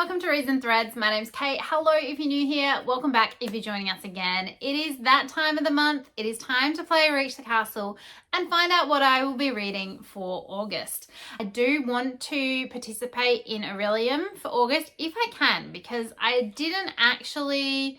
welcome to Reads and Threads. My name's Kate. Hello if you're new here. Welcome back if you're joining us again. It is that time of the month. It is time to play Reach the Castle and find out what I will be reading for August. I do want to participate in Aurelium for August if I can, because I didn't actually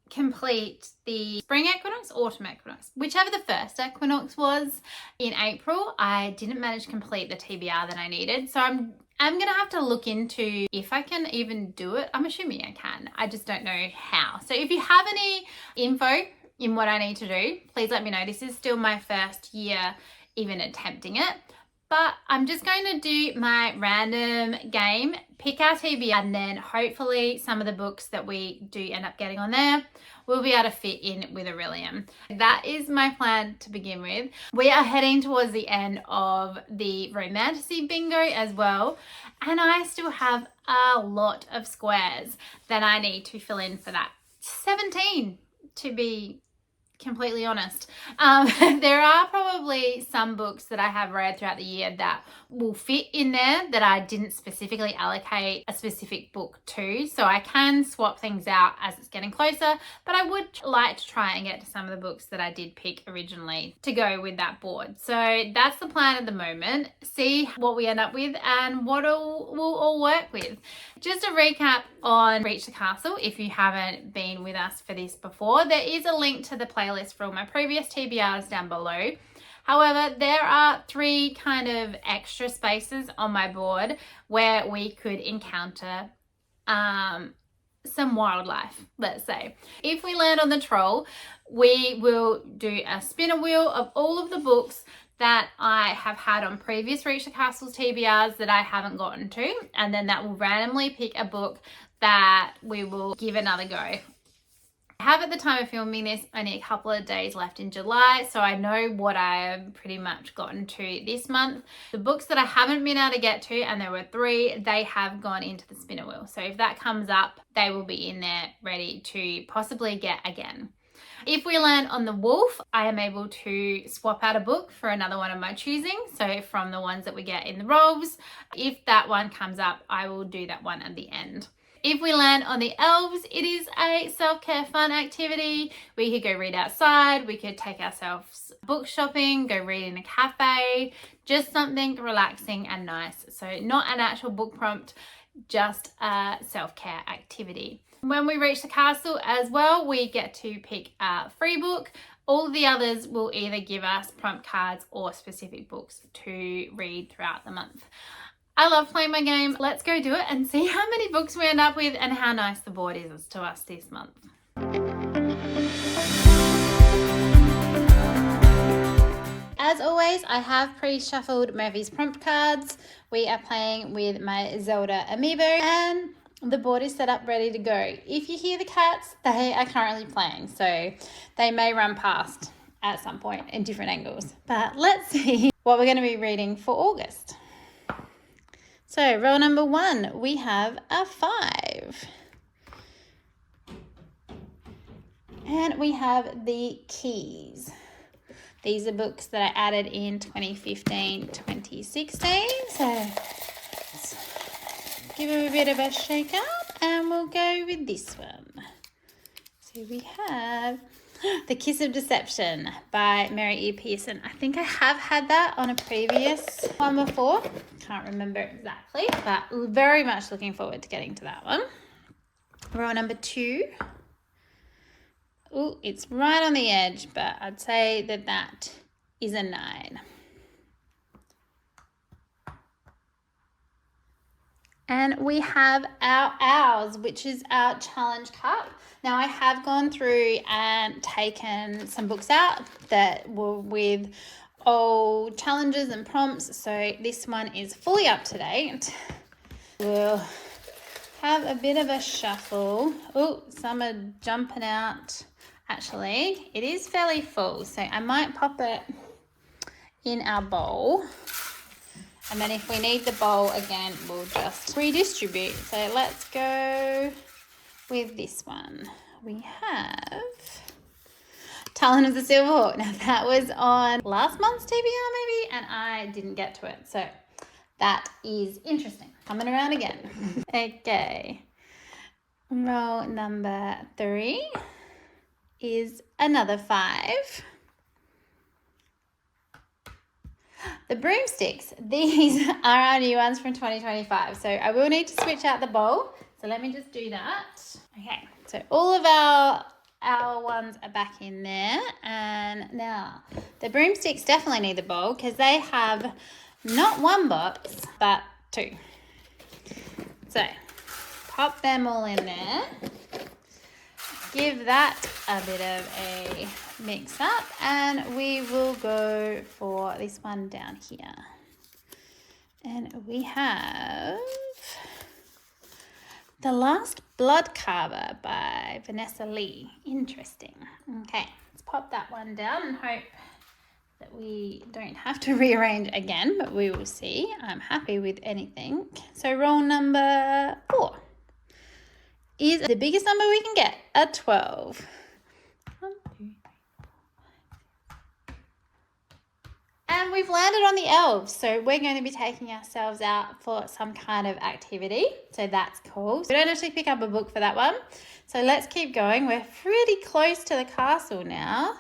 complete the spring equinox, autumn equinox, whichever the first equinox was in April. I didn't manage to complete the TBR that I needed. So I'm going to have to look into if I can even do it. I'm assuming I can. I just don't know how. So if you have any info in what I need to do, please let me know. This is still my first year even attempting it. But I'm just going to do my random game, pick our TBR, and then hopefully some of the books that we do end up getting on there will be able to fit in with Aurelium. That is my plan to begin with. We are heading towards the end of the Romantasy bingo as well, and I still have a lot of squares that I need to fill in for that. 17 to be completely honest. There are probably some books that I have read throughout the year that will fit in there that I didn't specifically allocate a specific book to, so I can swap things out as it's getting closer, but I would like to try and get to some of the books that I did pick originally to go with that board. So that's the plan at the moment. See what we end up with and what we'll all work with. Just a recap on Reach the Castle, if you haven't been with us for this before, there is a link to the playlist for all my previous TBRs down below. However, there are 3 kind of extra spaces on my board where we could encounter some wildlife, let's say. If we land on the troll, we will do a spinner wheel of all of the books that I have had on previous Reach the Castles TBRs that I haven't gotten to, and then that will randomly pick a book that we will give another go. I have, at the time of filming this, only a couple of days left in July, so I know what I have pretty much gotten to this month. The books that I haven't been able to get to, and there were 3, they have gone into the spinner wheel. So if that comes up, they will be in there ready to possibly get again. If we land on the wolf, I am able to swap out a book for another one of my choosing. So from the ones that we get in the rolls, if that one comes up, I will do that one at the end. If we land on the elves, it is a self-care fun activity. We could go read outside, we could take ourselves book shopping, go read in a cafe, just something relaxing and nice. So not an actual book prompt, just a self-care activity. When we reach the castle as well, we get to pick a free book. All of the others will either give us prompt cards or specific books to read throughout the month. I love playing my game. Let's go do it and see how many books we end up with and how nice the board is to us this month. As always, I have pre-shuffled Murphy's prompt cards. We are playing with my Zelda amiibo and the board is set up ready to go. If you hear the cats, they are currently playing, so they may run past at some point in different angles. But let's see what we're going to be reading for August. So roll number 1, we have a 5. And we have the Keys. These are books that I added in 2015, 2016. So let's give them a bit of a shake up and we'll go with this one. So we have The Kiss of Deception by Mary E. Pearson. I think I have had that on a previous one before. Can't remember exactly, but very much looking forward to getting to that one. Roll number 2. Oh, it's right on the edge, but I'd say that that is a 9. And we have our Owls, which is our challenge cup. Now I have gone through and taken some books out that were with old challenges and prompts. So this one is fully up to date. We'll have a bit of a shuffle. Oh, some are jumping out. Actually, it is fairly full, so I might pop it in our bowl. And then if we need the bowl again, we'll just redistribute. So let's go with this one. We have Talon of the Silver Hawk. Now that was on last month's TBR maybe, and I didn't get to it. So That is interesting. Coming around again. Okay. Roll number 3 is another 5. The broomsticks. These are our new ones from 2025. So I will need to switch out the bowl. So let me just do that. Okay, so all of our ones are back in there. And now the broomsticks definitely need the bowl because they have not 1 box, but 2. So pop them all in there. Give that a bit of a mix up, and we will go for this one down here. And we have The Last Blood Carver by Vanessa Lee. Interesting. Okay, let's pop that one down and hope that we don't have to rearrange again, but we will see. I'm happy with anything. So roll number 4 is the biggest number we can get, a 12. 1, 2, 3, 4, 5, 6. And we've landed on the elves, so we're going to be taking ourselves out for some kind of activity, so that's cool. So we don't actually pick up a book for that one, so let's keep going. We're pretty close to the castle now,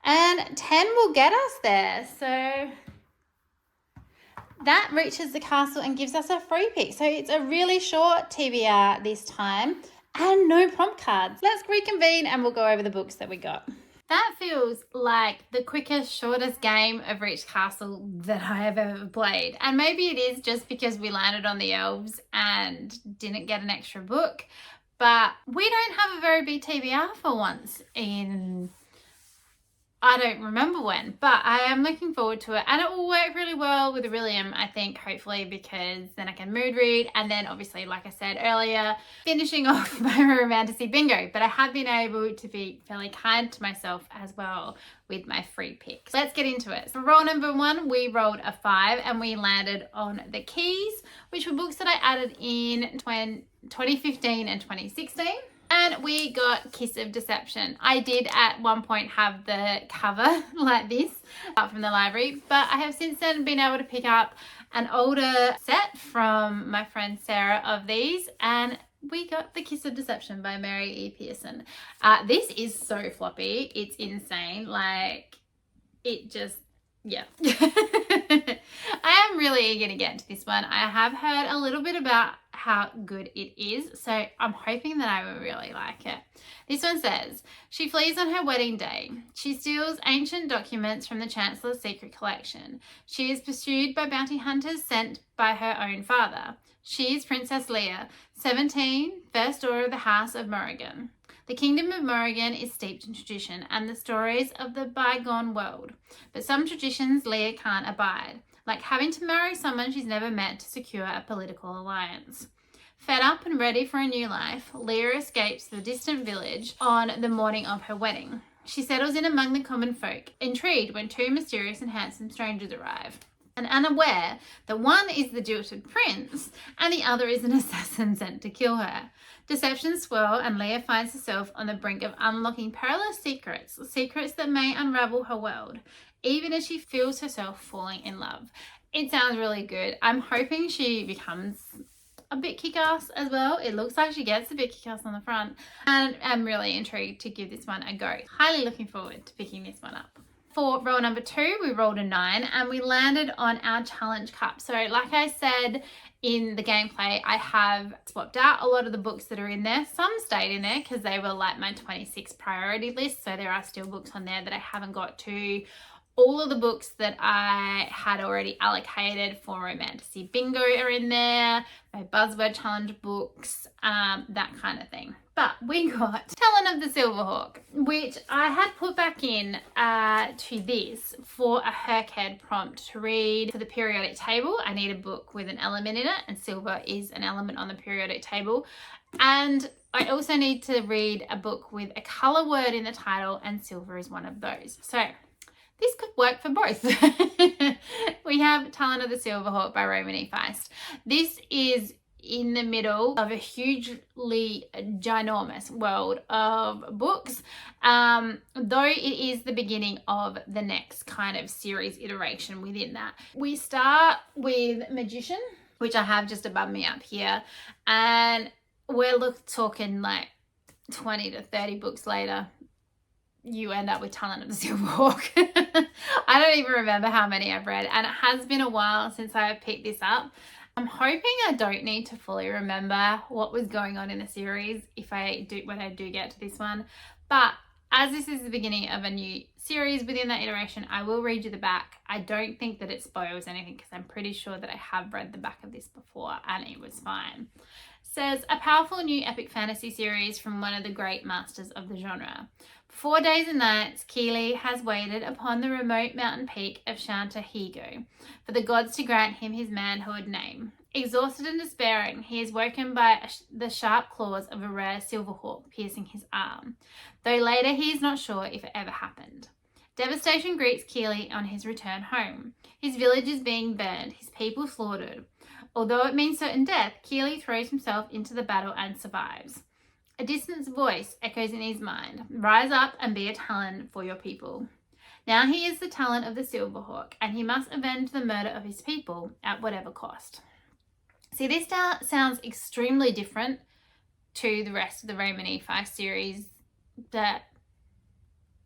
and 10 will get us there, so that reaches the castle and gives us a free pick. So it's a really short TBR this time and no prompt cards. Let's reconvene and we'll go over the books that we got. That feels like the quickest, shortest game of Reach Castle that I have ever played. And maybe it is just because we landed on the elves and didn't get an extra book. But we don't have a very big TBR for once in I don't remember when, but I am looking forward to it, and it will work really well with Aurelium, I think, hopefully, because then I can mood read, and then obviously, like I said earlier, finishing off my romantasy bingo. But I have been able to be fairly kind to myself as well with my free picks. Let's get into it. For roll number 1, we rolled a 5 and we landed on The Keys, which were books that I added in 2015 and 2016. And we got Kiss of Deception. I did at one point have the cover like this from the library, but I have since then been able to pick up an older set from my friend Sarah of these, and we got The Kiss of Deception by Mary E. Pearson. This is so floppy. It's insane. Like, it just, yeah. I am really eager to get into this one. I have heard a little bit about how good it is, so I'm hoping that I will really like it. This one says, she flees on her wedding day. She steals ancient documents from the Chancellor's secret collection. She is pursued by bounty hunters sent by her own father. She is Princess Leia, 17, first daughter of the House of Morrigan. The kingdom of Morrigan is steeped in tradition and the stories of the bygone world. But some traditions Leia can't abide, like having to marry someone she's never met to secure a political alliance. Fed up and ready for a new life, Leia escapes the distant village on the morning of her wedding. She settles in among the common folk, intrigued when 2 mysterious and handsome strangers arrive, and unaware that one is the jilted prince and the other is an assassin sent to kill her. Deceptions swirl and Leia finds herself on the brink of unlocking perilous secrets that may unravel her world, even as she feels herself falling in love. It sounds really good. I'm hoping she becomes a bit kick-ass as well. It looks like she gets a bit kick-ass on the front, and I'm really intrigued to give this one a go. Highly looking forward to picking this one up. For roll number 2, we rolled a 9 and we landed on our challenge cup. So like I said in the gameplay, I have swapped out a lot of the books that are in there. Some stayed in there because they were like my 26 priority list. So there are still books on there that I haven't got to. All of the books that I had already allocated for Romantasy Bingo are in there, my Buzzword Challenge books, that kind of thing. But we got Talon of the Silverhawk, which I had put back in to this for a Herkhead prompt to read for the periodic table. I need a book with an element in it, and silver is an element on the periodic table. And I also need to read a book with a colour word in the title, and silver is one of those. So this could work for both. We have Talon of the Silverhawk by Roman E. Feist. This is in the middle of a hugely ginormous world of books, though it is the beginning of the next kind of series iteration within that. We start with Magician, which I have just above me up here, and we're talking like 20 to 30 books later, you end up with Talent of the Silverhawk. I don't even remember how many I've read, and it has been a while since I picked this up. I'm hoping I don't need to fully remember what was going on in the series when I do get to this one. But as this is the beginning of a new series within that iteration, I will read you the back. I don't think that it spoils anything because I'm pretty sure that I have read the back of this before and it was fine. Says, a powerful new epic fantasy series from one of the great masters of the genre. For 4 days and nights, Keeley has waited upon the remote mountain peak of Shantahigo for the gods to grant him his manhood name. Exhausted and despairing, he is woken by the sharp claws of a rare silverhawk piercing his arm, though later he is not sure if it ever happened. Devastation greets Keeley on his return home. His village is being burned, his people slaughtered. Although it means certain death, Keeley throws himself into the battle and survives. A distant voice echoes in his mind. Rise up and be a Talon for your people. Now he is the Talon of the Silverhawk, and he must avenge the murder of his people at whatever cost. See, this sounds extremely different to the rest of the Roman E5 series. That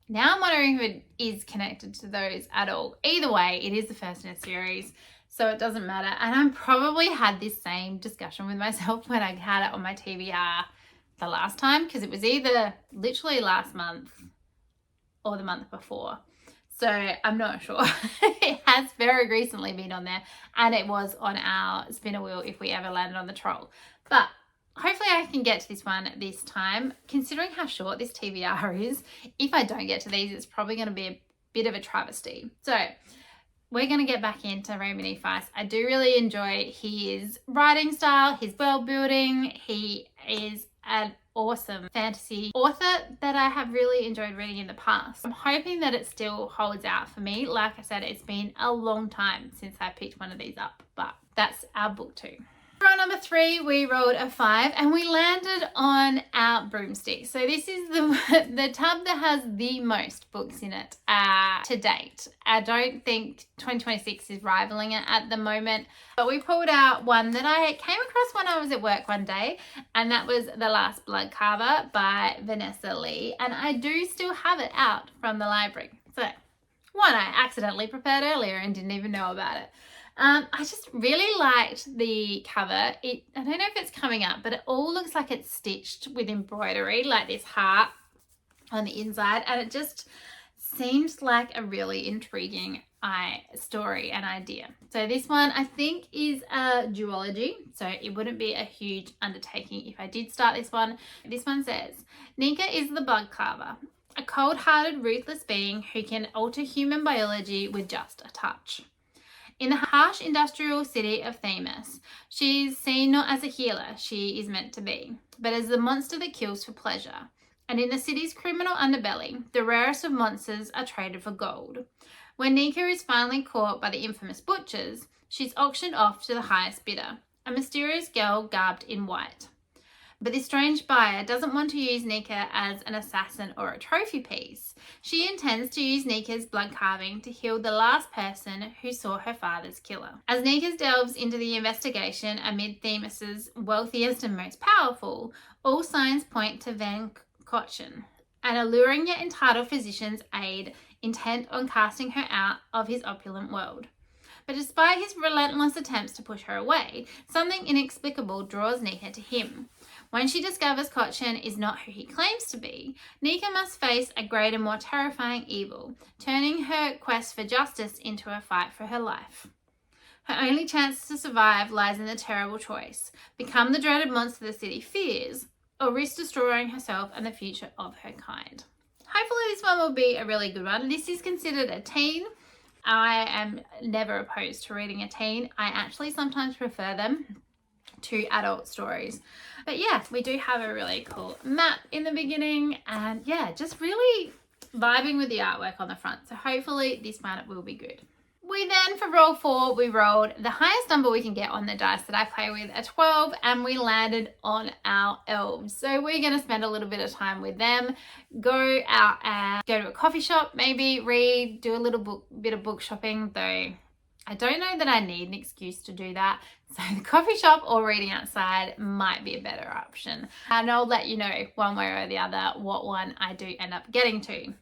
now I'm wondering if it is connected to those at all. Either way, it is the first in a series, so it doesn't matter. And I probably had this same discussion with myself when I had it on my TBR the last time, because it was either literally last month or the month before. So I'm not sure. It has very recently been on there, and it was on our spinner wheel if we ever landed on the troll. But hopefully I can get to this one this time. Considering how short this TBR is, if I don't get to these, it's probably going to be a bit of a travesty. So we're going to get back into Roman E5. I do really enjoy his writing style, his world building. He is an awesome fantasy author that I have really enjoyed reading in the past. I'm hoping that it still holds out for me. Like I said, it's been a long time since I picked one of these up, but that's our book 2. Roll number 3, we rolled a 5 and we landed on our broomstick. So this is the tub that has the most books in it to date. I don't think 2026 is rivaling it at the moment, but we pulled out one that I came across when I was at work one day, and that was The Last Blood Carver by Vanessa Lee, and I do still have it out from the library. So one I accidentally prepared earlier and didn't even know about it. I just really liked the cover. I don't know if it's coming up, but it all looks like it's stitched with embroidery, like this heart on the inside, and it just seems like a really intriguing story and idea. So this one I think is a duology, so it wouldn't be a huge undertaking if I did start this one. This one says, Nika is the bug carver, a cold-hearted, ruthless being who can alter human biology with just a touch. In the harsh industrial city of Themis, she is seen not as a healer she is meant to be, but as the monster that kills for pleasure. And in the city's criminal underbelly, the rarest of monsters are traded for gold. When Nika is finally caught by the infamous butchers, she's auctioned off to the highest bidder, a mysterious girl garbed in white. But this strange buyer doesn't want to use Nika as an assassin or a trophy piece. She intends to use Nika's blood carving to heal the last person who saw her father's killer. As Nika delves into the investigation amid Themis's wealthiest and most powerful, all signs point to Van Kotchen, an alluring yet entitled physician's aide intent on casting her out of his opulent world. But despite his relentless attempts to push her away, something inexplicable draws Nika to him. When she discovers Kotchen is not who he claims to be, Nika must face a greater, more terrifying evil, turning her quest for justice into a fight for her life. Her only chance to survive lies in the terrible choice: become the dreaded monster the city fears, or risk destroying herself and the future of her kind. Hopefully this one will be a really good one. This is considered a teen. I am never opposed to reading a teen. I actually sometimes prefer them to adult stories. But yeah, we do have a really cool map in the beginning, and yeah, just really vibing with the artwork on the front. So hopefully this one will be good. We then, for roll 4, we rolled the highest number we can get on the dice that I play with, a 12, and we landed on our elves. So we're going to spend a little bit of time with them, go out and go to a coffee shop, maybe read, do a little bit of book shopping, though I don't know that I need an excuse to do that. So the coffee shop or reading outside might be a better option. And I'll let you know one way or the other what one I do end up getting to.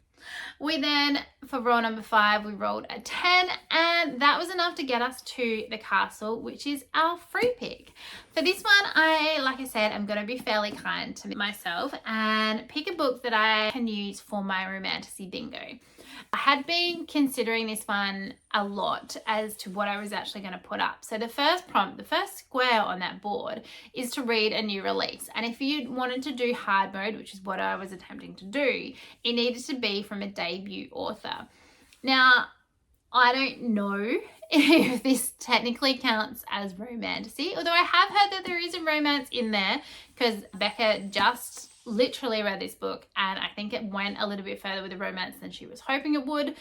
We then, for roll number 5, we rolled a 10, and that was enough to get us to the castle, which is our free pick. For this one, like I said, I'm going to be fairly kind to myself and pick a book that I can use for my romantasy bingo. I had been considering this one a lot as to what I was actually going to put up. So the first prompt, the first square on that board is to read a new release. And if you wanted to do hard mode, which is what I was attempting to do, it needed to be from a debut author. Now, I don't know if this technically counts as romantasy, although I have heard that there is a romance in there because Becca just literally read this book and I think it went a little bit further with the romance than she was hoping it would,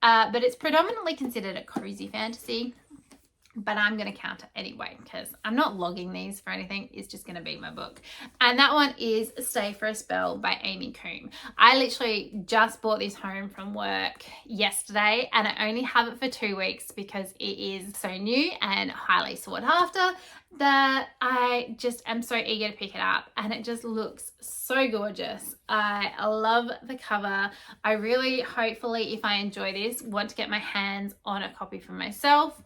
but it's predominantly considered a cozy fantasy. But I'm going to count it anyway because I'm not logging these for anything. It's just going to be my book. And that one is Stay for a Spell by Amy Coombs. I literally just bought this home from work yesterday and I only have it for 2 weeks because it is so new and highly sought after that I just am so eager to pick it up, and it just looks so gorgeous. I love the cover. I really, hopefully, if I enjoy this, want to get my hands on a copy for myself.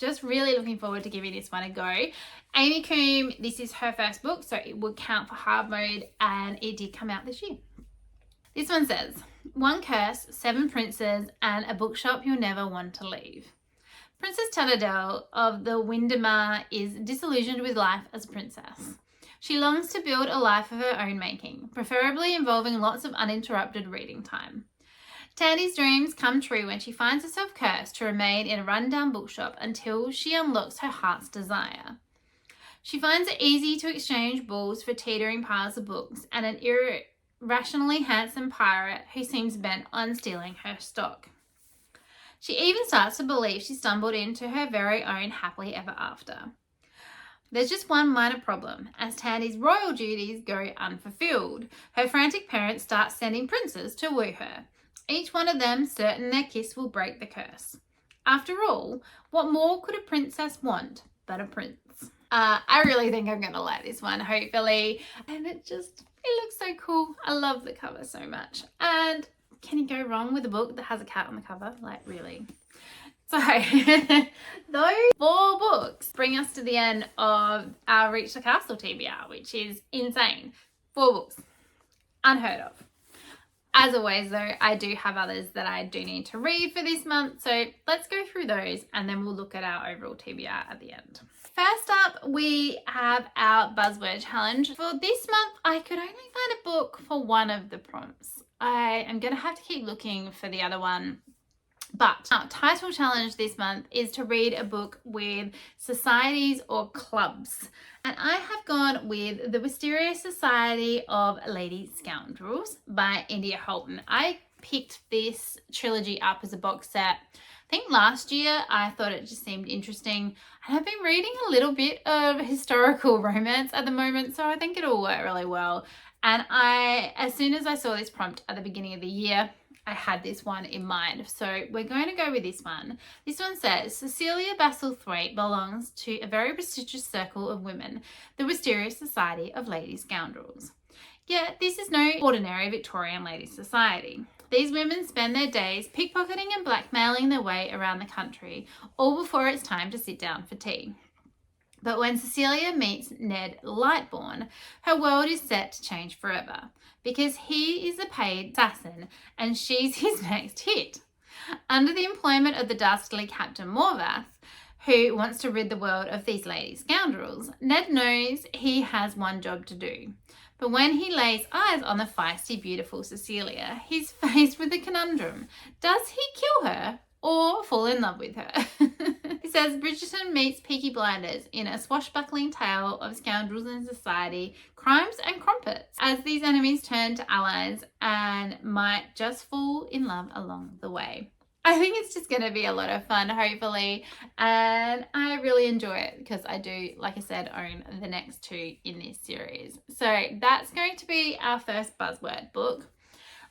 Just really looking forward to giving this one a go. Amy Coombs, this is her first book, so it would count for hard mode, and it did come out this year. This one says, 1 curse, 7 princes, and a bookshop you'll never want to leave. Princess Tannadel of the Windemar is disillusioned with life as a princess. She longs to build a life of her own making, preferably involving lots of uninterrupted reading time. Tandy's dreams come true when she finds herself cursed to remain in a rundown bookshop until she unlocks her heart's desire. She finds it easy to exchange balls for teetering piles of books and an irrationally handsome pirate who seems bent on stealing her stock. She even starts to believe she stumbled into her very own happily ever after. There's just one minor problem, as Tandy's royal duties go unfulfilled. Her frantic parents start sending princes to woo her, each one of them certain their kiss will break the curse. After all, what more could a princess want but a prince? I really think I'm going to like this one, hopefully. And it looks so cool. I love the cover so much. And can you go wrong with a book that has a cat on the cover? Like, really? So, those 4 books bring us to the end of our Reach the Castle TBR, which is insane. 4 books. Unheard of. As always, though, I do have others that I do need to read for this month. So let's go through those and then we'll look at our overall TBR at the end. First up, we have our Buzzword Challenge. For this month, I could only find a book for one of the prompts. I am going to have to keep looking for the other one. But our title challenge this month is to read a book with societies or clubs. And I have gone with The Wisteria Society of Lady Scoundrels by India Holton. I picked this trilogy up as a box set, I think last year. I thought it just seemed interesting. And I've been reading a little bit of historical romance at the moment, so I think it'll work really well. And as soon as I saw this prompt at the beginning of the year, I had this one in mind. So we're going to go with this one. This one says, Cecilia Bastlethwaite belongs to a very prestigious circle of women, the Wisteria Society of Lady Scoundrels. Yet this is no ordinary Victorian lady society. These women spend their days pickpocketing and blackmailing their way around the country, all before it's time to sit down for tea. But when Cecilia meets Ned Lightbourne, her world is set to change forever, because he is a paid assassin and she's his next hit. Under the employment of the dastardly Captain Morvath, who wants to rid the world of these lady scoundrels, Ned knows he has one job to do. But when he lays eyes on the feisty, beautiful Cecilia, he's faced with a conundrum. Does he kill her or fall in love with her? He says Bridgerton meets Peaky Blinders in a swashbuckling tale of scoundrels in society, crimes and crumpets, as these enemies turn to allies and might just fall in love along the way. I think it's just going to be a lot of fun, hopefully, and I really enjoy it because I do, like I said, own the next two in this series. So that's going to be our first Buzzword book.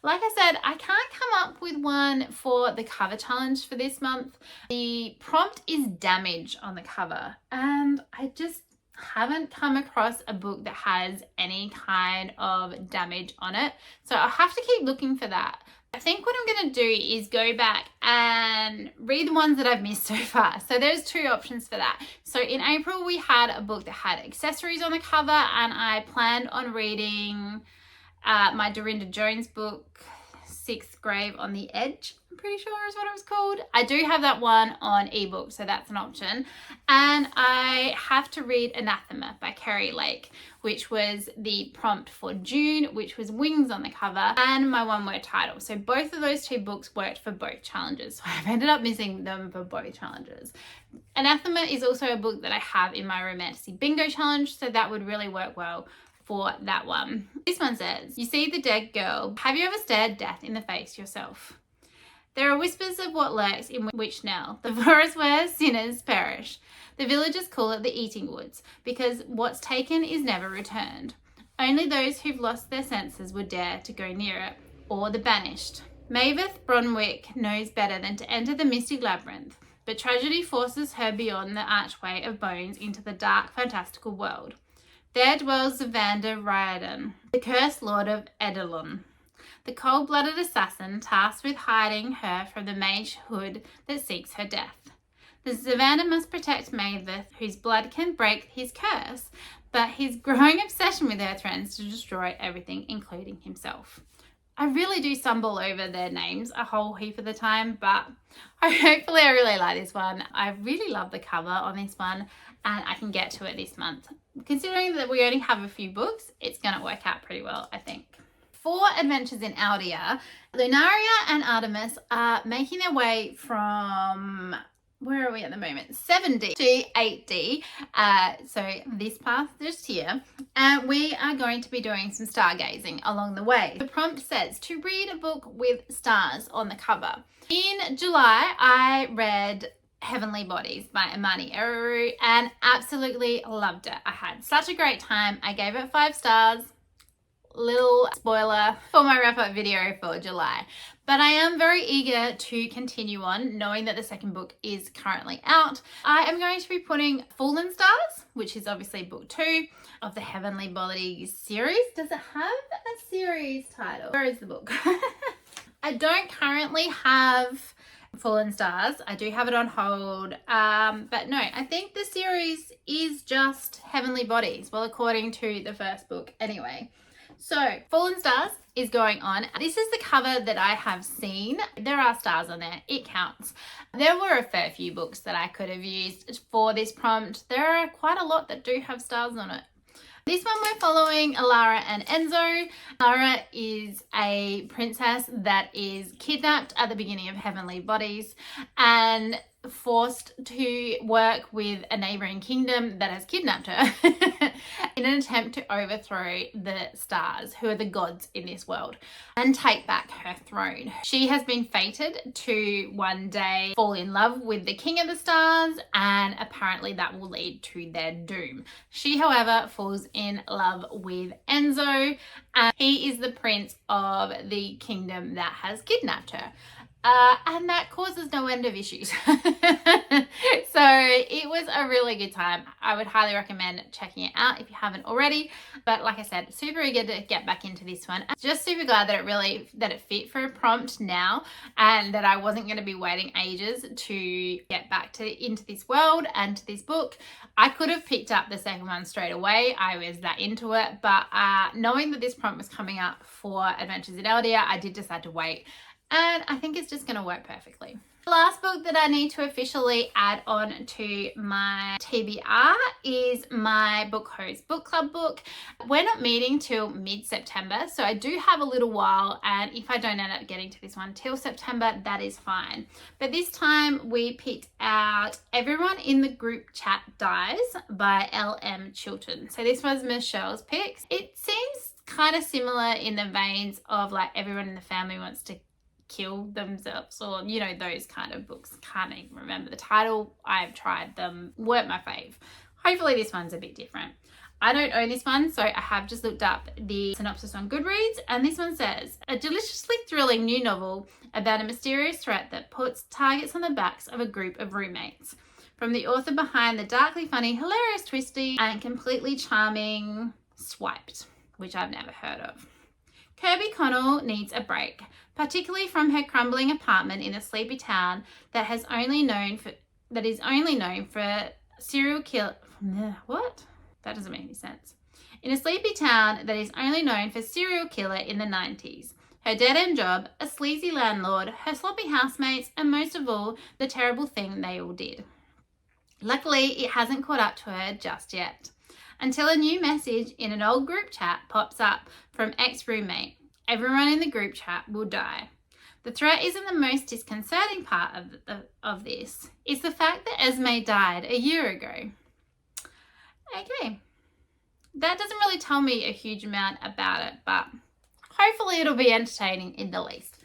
Like I said, I can't come up with one for the cover challenge for this month. The prompt is damage on the cover, and I just haven't come across a book that has any kind of damage on it. So I'll have to keep looking for that. I think what I'm going to do is go back and read the ones that I've missed so far. So there's two options for that. So in April, we had a book that had accessories on the cover, and I planned on reading my Dorinda Jones book, Sixth Grave on the Edge, I'm pretty sure is what it was called. I do have that one on ebook, so that's an option. And I have to read Anathema by Kerry Lake, which was the prompt for June, which was wings on the cover, and my one-word title. So both of those two books worked for both challenges. So I've ended up missing them for both challenges. Anathema is also a book that I have in my Romantasy Bingo challenge, so that would really work well for that one. This one says, you see the dead girl. Have you ever stared death in the face yourself? There are whispers of what lurks in which knell. The forest where sinners perish. The villagers call it the eating woods, because what's taken is never returned. Only those who've lost their senses would dare to go near it, or the banished. Mavis Bronwick knows better than to enter the mystic labyrinth, but tragedy forces her beyond the archway of bones into the dark, fantastical world. There dwells Evander Riordan, the cursed lord of Edelon, the cold-blooded assassin tasked with hiding her from the magehood that seeks her death. The Evander must protect Mavis, whose blood can break his curse, but his growing obsession with her threatens to destroy everything, including himself. I really do stumble over their names a whole heap of the time, but hopefully I really like this one. I really love the cover on this one, and I can get to it this month. Considering that we only have a few books, it's going to work out pretty well, I think. For Adventures in Aeldia, Lunaria and Artemis are making their way from, where are we at the moment? 7D to 8D. So this path just here. And we are going to be doing some stargazing along the way. The prompt says to read a book with stars on the cover. In July, I read Heavenly Bodies by Imani Eruru and absolutely loved it. I had such a great time. I gave it 5 stars. Little spoiler for my wrap-up video for July. But I am very eager to continue on, knowing that the second book is currently out. I am going to be putting Fallen Stars, which is obviously book 2 of the Heavenly Bodies series. Does it have a series title? Where is the book? I don't currently have Fallen Stars. I do have it on hold. But no, I think the series is just Heavenly Bodies. Well, according to the first book anyway. So Fallen Stars is going on. This is the cover that I have seen. There are stars on there. It counts. There were a fair few books that I could have used for this prompt. There are quite a lot that do have stars on it. This one we're following Alara and Enzo. Alara is a princess that is kidnapped at the beginning of Heavenly Bodies and forced to work with a neighboring kingdom that has kidnapped her in an attempt to overthrow the stars, who are the gods in this world, and take back her throne. She has been fated to one day fall in love with the king of the stars, and apparently that will lead to their doom. She, however, falls in love with Enzo, and he is the prince of the kingdom that has kidnapped her. And that causes no end of issues. So it was a really good time. I would highly recommend checking it out if you haven't already. But like I said, super eager to get back into this one. Just super glad that it fit for a prompt now, and that I wasn't going to be waiting ages to get back into this world and to this book. I could have picked up the second one straight away. I was that into it. But knowing that this prompt was coming up for Adventures in Aeldia, I did decide to wait. And I think it's just going to work perfectly. The last book that I need to officially add on to my TBR is my Book Host Book Club book. We're not meeting till mid-September, so I do have a little while, and if I don't end up getting to this one till September, that is fine. But this time we picked out Everyone in the Group Chat Dies by L.M. Chilton. So this was Michelle's picks. It seems kind of similar in the veins of like everyone in the family wants to kill themselves, or you know, those kind of books. Can't even remember the title. I've tried them, weren't my fave. Hopefully this one's a bit different. I don't own this one, so I have just looked up the synopsis on Goodreads, and this one says, a deliciously thrilling new novel about a mysterious threat that puts targets on the backs of a group of roommates. From the author behind the darkly funny, hilarious, twisty, and completely charming Swiped, which I've never heard of. Kirby Connell needs a break, particularly from her crumbling apartment in a sleepy town that is only known for serial kill. What? That doesn't make any sense. In a sleepy town that is only known for serial killer in the 90s. Her dead-end job, a sleazy landlord, her sloppy housemates, and most of all, the terrible thing they all did. Luckily, it hasn't caught up to her just yet. Until a new message in an old group chat pops up from ex-roommate. Everyone in the group chat will die. The threat isn't the most disconcerting part of this. It's the fact that Esme died a year ago. Okay, that doesn't really tell me a huge amount about it, but hopefully it'll be entertaining in the least.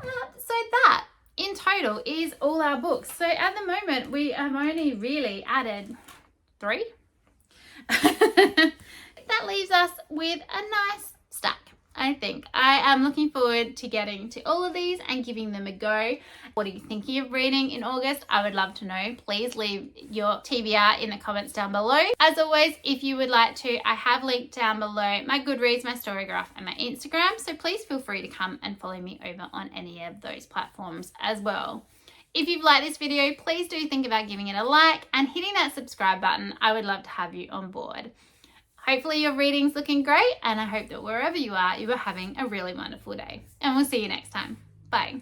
So that, in total, is all our books. So at the moment, we have only really added 3. That leaves us with a nice stack, I think. I am looking forward to getting to all of these and giving them a go. What are you thinking of reading in August? I would love to know. Please leave your TBR in the comments down below. As always, if you would like to, I have linked down below my Goodreads, my Storygraph, and my Instagram. So please feel free to come and follow me over on any of those platforms as well. If you've liked this video, please do think about giving it a like and hitting that subscribe button. I would love to have you on board. Hopefully your reading's looking great, and I hope that wherever you are having a really wonderful day. And we'll see you next time. Bye.